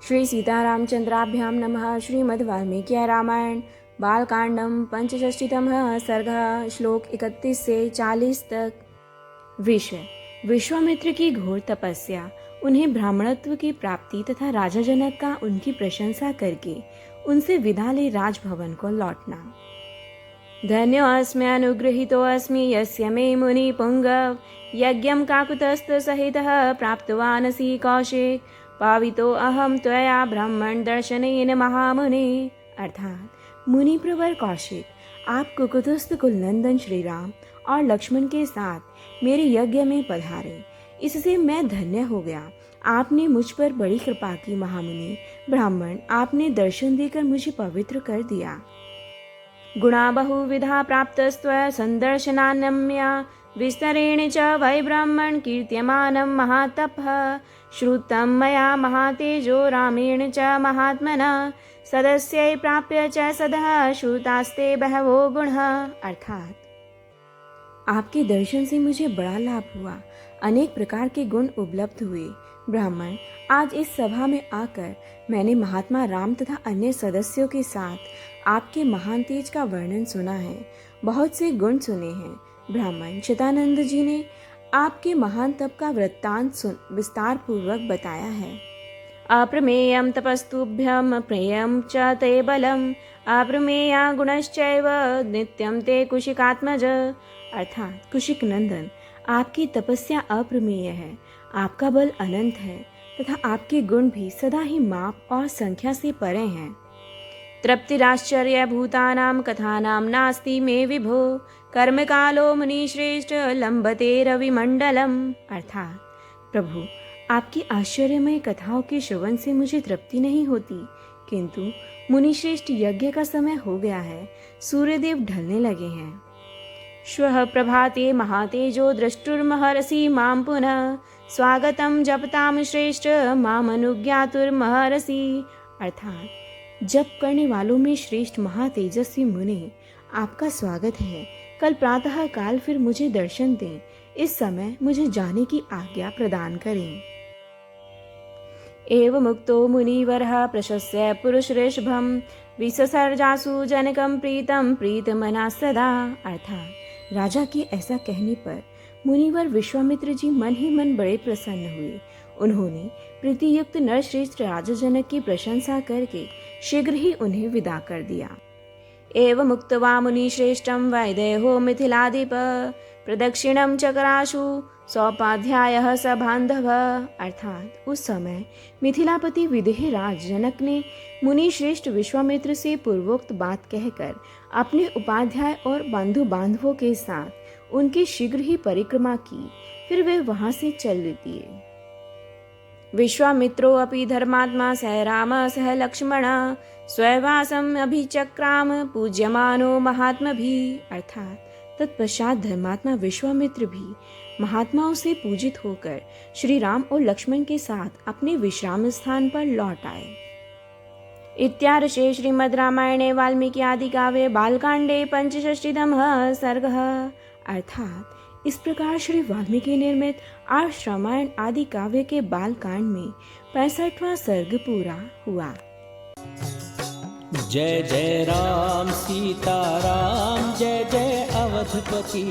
श्री सीतारामचंद्राभ्यां नमः। श्रीमद्वाल्मीकि रामायण बालकांडम पंचषष्टितमः सर्गः। श्लोक 31 से 40 तक। विषय: विश्वामित्र की घोर तपस्या, उन्हें ब्राह्मणत्व की प्राप्ति तथा राजा जनक का उनकी प्रशंसा करके उनसे विदा ले राजभवन को लौटना। धन्योऽस्मि अनुगृहीतोऽस्मि यस्य मे मुनि पुंगव यज्ञं काकुतस्थ सहितः प्राप्तवानसि कौशिक पावितो अहम त्वया ब्राह्मण दर्शनेन महामुने। अर्थात मुनि प्रवर कौशिक, आप कुकुतस्थ कुलनंदन श्री राम और लक्ष्मण के साथ मेरे यज्ञ में पधारे, इससे मैं धन्य हो गया। आपने मुझ पर बड़ी कृपा की महामुनि ब्राह्मण, आपने दर्शन देकर मुझे पवित्र कर दिया। गुणा बहुविधा प्राप्तस्त्व संदर्शनान्यम्या विस्तरेण च वै ब्राह्मण कीर्त्यमानं महातपः श्रुतं मया महातेजो रामेण च महात्मना सदस्यै प्राप्य च सदः श्रुतास्ते बहवो गुणः। अर्थात आपके दर्शन से मुझे बड़ा लाभ हुआ, अनेक प्रकार के गुण उपलब्ध हुए। ब्राह्मण, आज इस सभा में आकर मैंने महात्मा राम तथा अन्य सदस्यों के साथ आपके महान तेज का वर्णन सुना है, बहुत से गुण सुने हैं। ब्राह्मण शतानंद जी ने आपके महान तप का वृत्तांत विस्तार पूर्वक बताया है। अप्रमेयं तपस्तुभ्यं प्रेयं च ते बलम् अप्रमेया गुणश्चैव नित्यं ते कुशिकात्मज। अर्थात कुशिक नंदन, आपकी तपस्या अप्रमेय है, आपका बल अनंत है तथा आपके गुण भी सदा ही माप और संख्या से परे हैं। तृप्तिराश्चर्य भूतानां कथानां नास्ति मे विभो कर्म कालो मुनिश्रेष्ठ लंबते रविमंडलम। अर्थात प्रभु, आपकी आश्चर्यमय कथाओं के श्रवण से मुझे तृप्ति नहीं होती, किंतु मुनिश्रेष्ठ यज्ञ का समय हो गया है, सूर्यदेव ढलने लगे हैं। श्वः प्रभाते महातेजो द्रष्टुर्महर्षि मां पुनः स्वागतं जपतां श्रेष्ठ मामनुज्ञातुर्महर्षि। अर्थात जप करने वालों में श्रेष्ठ महातेजस्वी मुनि, आपका स्वागत है। कल प्रातः काल फिर मुझे दर्शन दें, इस समय मुझे जाने की आज्ञा प्रदान करें। एवमुक्तो मुनिवरः प्रशस्य पुरुषऋषभं विससर्जासु जनकं प्रीतं प्रीतमना सदा। अर्थात राजा के ऐसा कहने पर मुनिवर विश्वामित्र जी मन ही मन बड़े प्रसन्न हुए। उन्होंने प्रीतियुक्त नरश्रेष्ठ राजा जनक की प्रशंसा करके शीघ्र ही उन्हें विदा कर दिया। एवमुक्त्वा मुनिश्रेष्ठं वैदेहो मिथिलाधिप प्रदक्षिणं चक्राशु सौपाध्यायः स बान्धवः। अर्थात उस समय मिथिलापति विदेह राज जनक ने मुनि श्रेष्ठ विश्वामित्र से पूर्वोक्त बात कहकर अपने उपाध्याय और बंधु बांधवों के साथ उनकी शीघ्र ही परिक्रमा की, फिर वे वहां से चल दिए। विश्वामित्रो अपि धर्मात्मा सह राम सह लक्ष्मण स्वैवासम अभिचक्राम पूज्यमानो महात्मभिः। अर्थात तत्पश्चात धर्मात्मा विश्वामित्र भी महात्माओं से पूजित होकर श्री राम और लक्ष्मण के साथ अपने विश्राम स्थान पर लौट आए। इत्यार्षे श्रीमद् रामायणे वाल्मीकि आदि काव्ये बालकांडे पंचषष्टितमः सर्गः। अर्थात इस प्रकार श्री वाल्मीकि निर्मित आर्ष रामायण आदि काव्य के बालकांड में 65वां सर्ग पूरा हुआ। जय जय राम सीता राम, जय जय अवधपति।